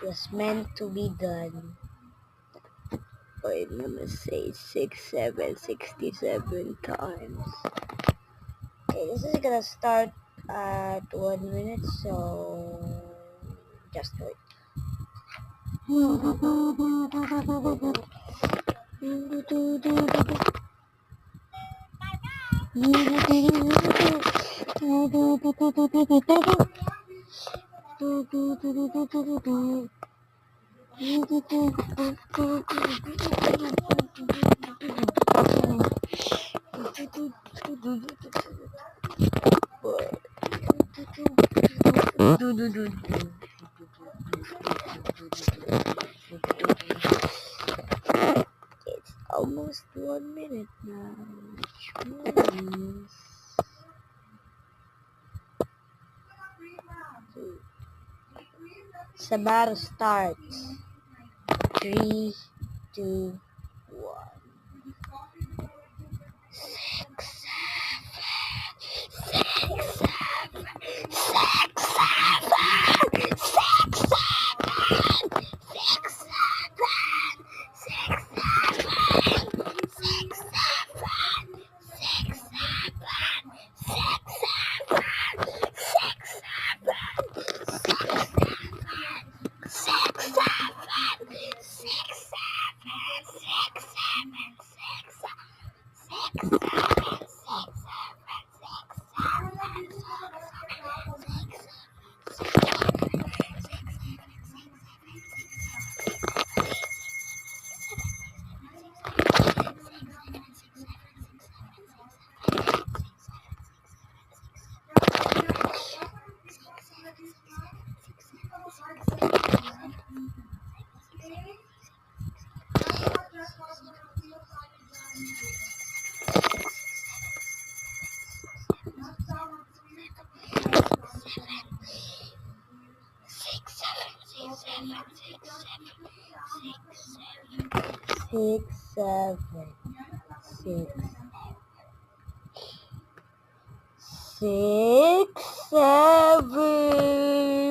was meant to be done. I'm gonna say 67 times. Okay, this is gonna start at 1 minute, so just wait. It's almost 1 minute now, which means it's about to start. 3, 2, 1. 6, 7.